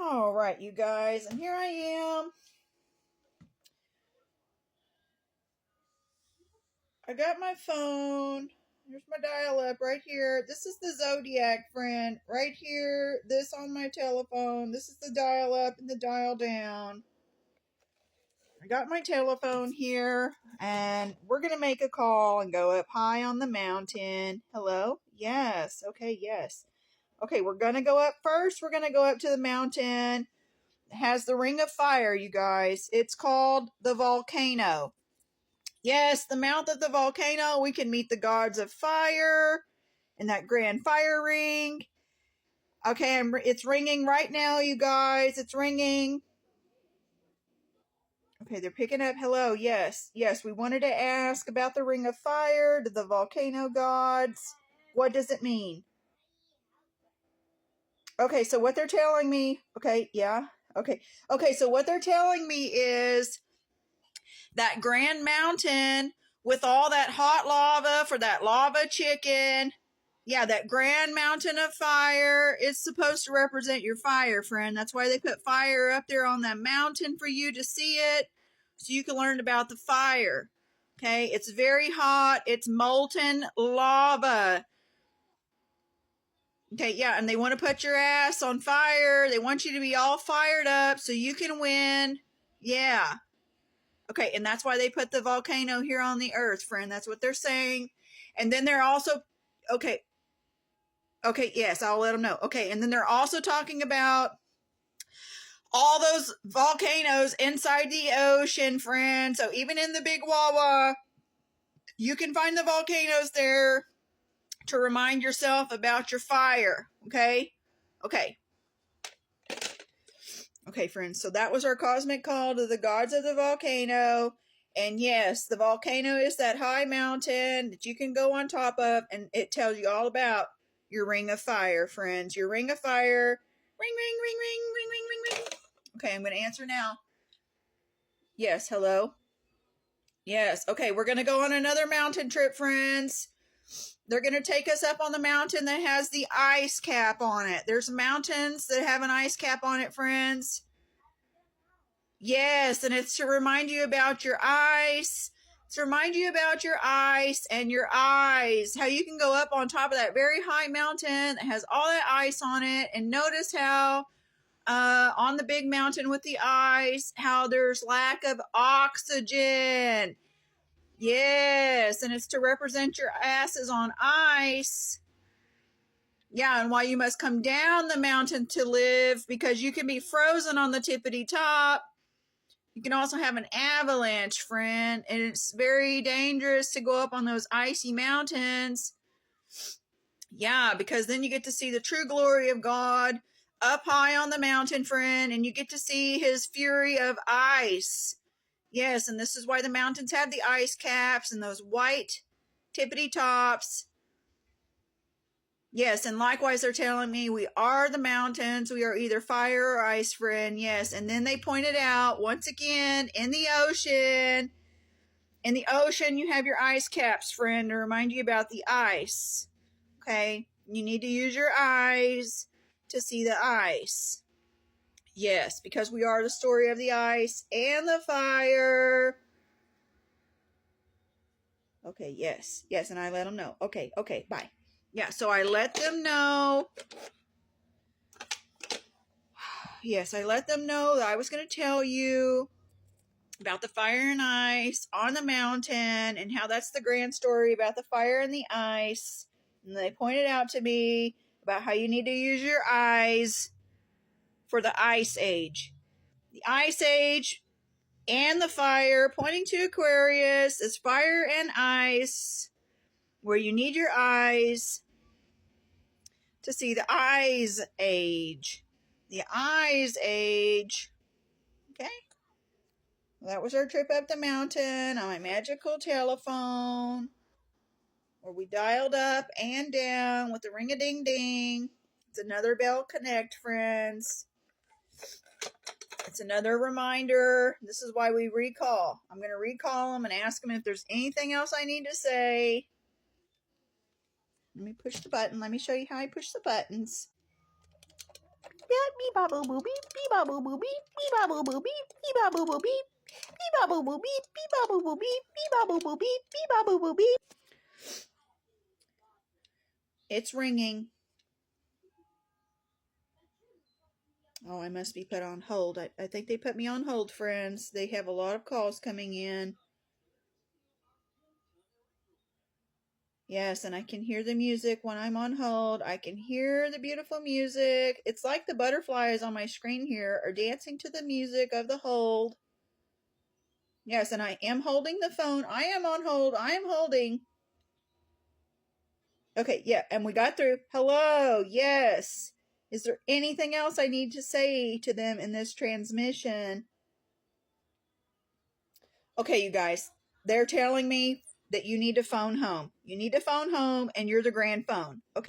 All right, you guys, and here I am. I got my phone. Here's my dial up right here. This is the Zodiac, friend. Right here, this on my telephone. This is the dial up and the dial down. I got my telephone here, and we're going to make a call and go up high on the mountain. Hello? Yes. Okay, yes. Okay, we're going to go up first. We're going to go up to the mountain. It has the ring of fire, you guys. It's called the volcano. Yes, the mouth of the volcano. We can meet the gods of fire in that grand fire ring. Okay, it's ringing right now, you guys. It's ringing. Okay, they're picking up. Hello, yes. Yes, we wanted to ask about the ring of fire to the volcano gods. What does it mean? Okay, so what they're telling me, okay, yeah, okay. Okay, so what they're telling me is that grand mountain with all that hot lava for that lava chicken. Yeah, that grand mountain of fire is supposed to represent your fire, friend. That's why they put fire up there on that mountain for you to see it, so you can learn about the fire. Okay, it's very hot. It's molten lava. Okay, yeah, and they want to put your ass on fire. They want you to be all fired up so you can win. Yeah. Okay, and that's why they put the volcano here on the earth, friend. That's what they're saying. And then they're also, okay, yes, I'll let them know. Okay, and then they're also talking about all those volcanoes inside the ocean, friend. So even in the big Wawa, you can find the volcanoes there to remind yourself about your fire. Okay? Okay. Okay, friends. So that was our cosmic call to the gods of the volcano. And yes, the volcano is that high mountain that you can go on top of, and it tells you all about your ring of fire, friends. Your ring of fire. Ring, ring, ring, ring, ring, ring, ring, ring. Okay, I'm going to answer now. Yes, hello? Yes. Okay, we're going to go on another mountain trip, friends. They're going to take us up on the mountain that has the ice cap on it. There's mountains that have an ice cap on it, friends. Yes, and it's to remind you about your ice. It's to remind you about your ice and your eyes. How you can go up on top of that very high mountain that has all that ice on it. And notice how on the big mountain with the ice, how there's lack of oxygen. Yes, and it's to represent your asses on ice. Yeah, and why you must come down the mountain to live, because you can be frozen on the tippity top. You can also have an avalanche, friend, and it's very dangerous to go up on those icy mountains. Yeah, because then you get to see the true glory of God up high on the mountain, friend, and you get to see his fury of ice. Yes, and this is why the mountains have the ice caps and those white tippity tops. Yes, and likewise they're telling me we are the mountains. We are either fire or ice, friend. Yes, and then they pointed out once again in the ocean. In the ocean, you have your ice caps, friend, to remind you about the ice. Okay, you need to use your eyes to see the ice. Yes, because we are the story of the ice and the fire. Okay, yes, and I let them know. Okay, bye. Yeah, so I let them know. Yes, I let them know that I was going to tell you about the fire and ice on the mountain and how that's the grand story about the fire and the ice. And they pointed out to me about how you need to use your eyes for the ice age. The ice age and the fire, pointing to Aquarius, is fire and ice, where you need your eyes to see the eyes age. The eyes age. Okay? Well, that was our trip up the mountain on my magical telephone, where we dialed up and down with the ring-a-ding-ding. It's another Bell Connect, friends. It's another reminder. This is why we recall. I'm going to recall them and ask them if there's anything else I need to say. Let me push the button. Let me show you how I push the buttons. Beep bop boo boo beep. Beep bop boo boo beep. Beep bop boo boo beep. Beep bop boo boo beep. Beep bop boo boo beep. Beep bop boo boo beep. Beep bop boo boo beep. Beep bop boo boo beep. It's ringing. Oh, I must be put on hold. I think they put me on hold, friends. They have a lot of calls coming in. Yes, and I can hear the music when I'm on hold. I can hear the beautiful music. It's like the butterflies on my screen here are dancing to the music of the hold. Yes, and I am holding the phone. I am on hold. I am holding. Okay, yeah, and we got through. Hello, yes. Is there anything else I need to say to them in this transmission? Okay, you guys, they're telling me that you need to phone home. You need to phone home, and you're the grand phone. Okay.